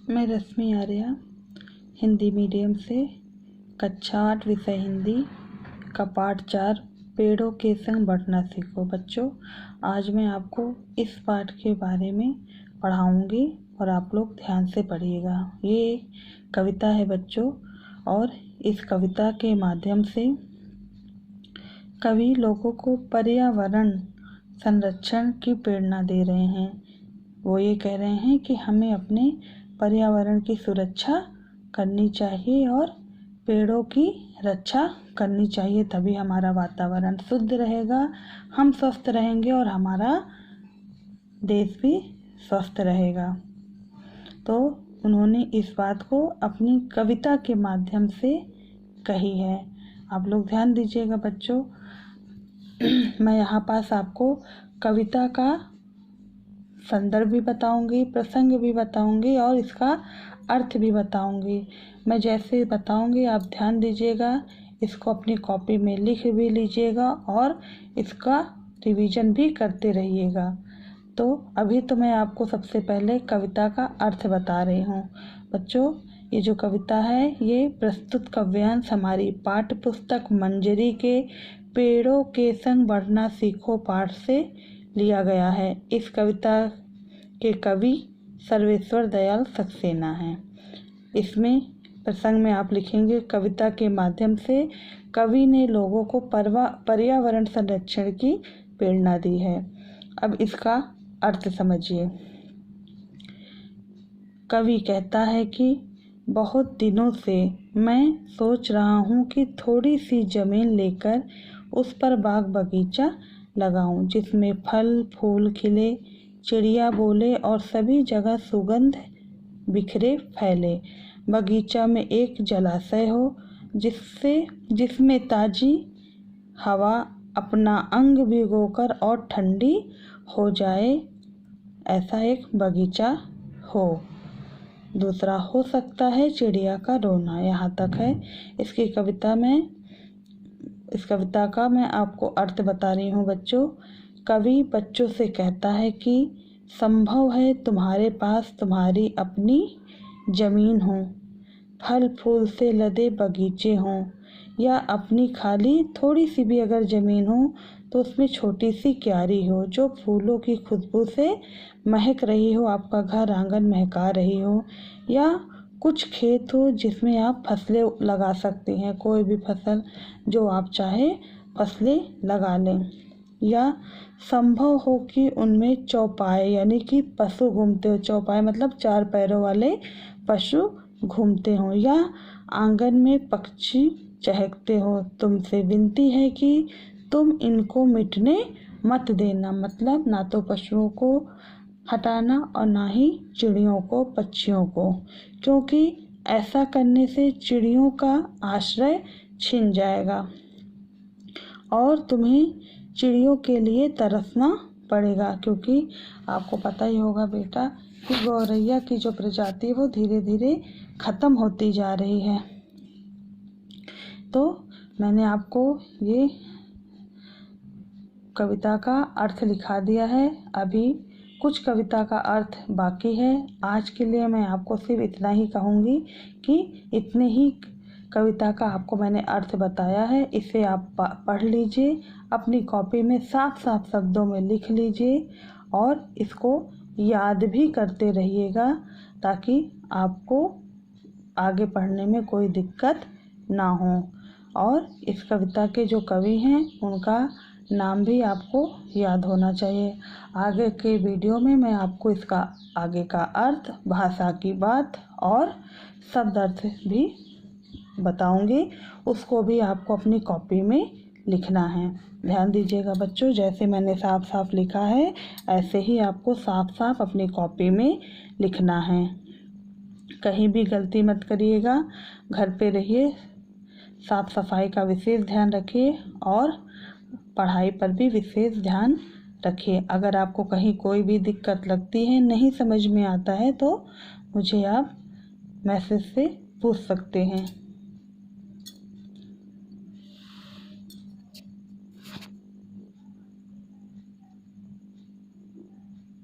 मैं रश्मि आर्या हिंदी मीडियम से कक्षा 8 विषय हिंदी का पाठ 4 पेड़ों के संग बढ़ना सीखो। बच्चों, आज मैं आपको इस पाठ के बारे में पढ़ाऊंगी और आप लोग ध्यान से पढ़िएगा। ये कविता है बच्चों, और इस कविता के माध्यम से कवि लोगों को पर्यावरण संरक्षण की प्रेरणा दे रहे हैं। वो ये कह रहे हैं कि हमें अपने पर्यावरण की सुरक्षा करनी चाहिए और पेड़ों की रक्षा करनी चाहिए, तभी हमारा वातावरण शुद्ध रहेगा, हम स्वस्थ रहेंगे और हमारा देश भी स्वस्थ रहेगा। तो उन्होंने इस बात को अपनी कविता के माध्यम से कही है। आप लोग ध्यान दीजिएगा बच्चों। मैं यहाँ पास आपको कविता का संदर्भ भी बताऊंगी, प्रसंग भी बताऊंगी और इसका अर्थ भी बताऊंगी। मैं जैसे बताऊंगी आप ध्यान दीजिएगा, इसको अपनी कॉपी में लिख भी लीजिएगा और इसका रिवीजन भी करते रहिएगा। तो अभी तो मैं आपको सबसे पहले कविता का अर्थ बता रही हूँ। बच्चों, ये जो कविता है ये प्रस्तुत काव्यांश हमारी पाठ्य पुस्तक मंजरी के पेड़ों के संग बढ़ना सीखो पाठ से लिया गया है। इस कविता के कवि सर्वेश्वर दयाल सक्सेना हैं। इसमें प्रसंग में आप लिखेंगे, कविता के माध्यम से कवि ने लोगों को पर्यावरण संरक्षण की प्रेरणा दी है। अब इसका अर्थ समझिए। कवि कहता है कि बहुत दिनों से मैं सोच रहा हूँ कि थोड़ी सी जमीन लेकर उस पर बाग बगीचा लगाऊं, जिसमें फल फूल खिले, चिड़िया बोले और सभी जगह सुगंध बिखरे फैले। बगीचा में एक जलाशय हो जिसमें ताजी हवा अपना अंग भिगोकर और ठंडी हो जाए, ऐसा एक बगीचा हो। दूसरा हो सकता है चिड़िया का रोना। यहाँ तक है इसकी इस कविता का मैं आपको अर्थ बता रही हूँ बच्चों। कवि बच्चों से कहता है कि संभव है तुम्हारे पास तुम्हारी अपनी जमीन हो, फल फूल से लदे बगीचे हों, या अपनी खाली थोड़ी सी भी अगर ज़मीन हो तो उसमें छोटी सी क्यारी हो जो फूलों की खुशबू से महक रही हो, आपका घर आंगन महका रही हो, या कुछ खेत हो जिसमें आप फसलें लगा सकते हैं, कोई भी फसल जो आप चाहे फसलें लगा लें। या संभव हो कि उनमें चौपाए यानी कि पशु घूमते हो, चौपाए मतलब 4 पैरों वाले पशु घूमते हों, या आंगन में पक्षी चहकते हो। तुमसे विनती है कि तुम इनको मिटने मत देना, मतलब ना तो पशुओं को हटाना और ना ही चिड़ियों को, पक्षियों को, क्योंकि ऐसा करने से चिड़ियों का आश्रय छिन जाएगा और तुम्हें चिड़ियों के लिए तरसना पड़ेगा। क्योंकि आपको पता ही होगा बेटा कि गौरैया की जो प्रजाति है वो धीरे धीरे ख़त्म होती जा रही है। तो मैंने आपको ये कविता का अर्थ लिखा दिया है। अभी कुछ कविता का अर्थ बाकी है। आज के लिए मैं आपको सिर्फ इतना ही कहूँगी कि इतने ही कविता का आपको मैंने अर्थ बताया है। इसे आप पढ़ लीजिए, अपनी कॉपी में साफ साफ शब्दों में लिख लीजिए और इसको याद भी करते रहिएगा, ताकि आपको आगे पढ़ने में कोई दिक्कत ना हो। और इस कविता के जो कवि हैं उनका नाम भी आपको याद होना चाहिए। आगे के वीडियो में मैं आपको इसका आगे का अर्थ, भाषा की बात और शब्द अर्थ भी बताऊंगी, उसको भी आपको अपनी कॉपी में लिखना है। ध्यान दीजिएगा बच्चों, जैसे मैंने साफ साफ लिखा है ऐसे ही आपको साफ साफ अपनी कॉपी में लिखना है। कहीं भी गलती मत करिएगा। घर पे रहिए, साफ सफाई का विशेष ध्यान रखिए और पढ़ाई पर भी विशेष ध्यान रखिए। अगर आपको कहीं कोई भी दिक्कत लगती है, नहीं समझ में आता है, तो मुझे आप मैसेज से पूछ सकते हैं।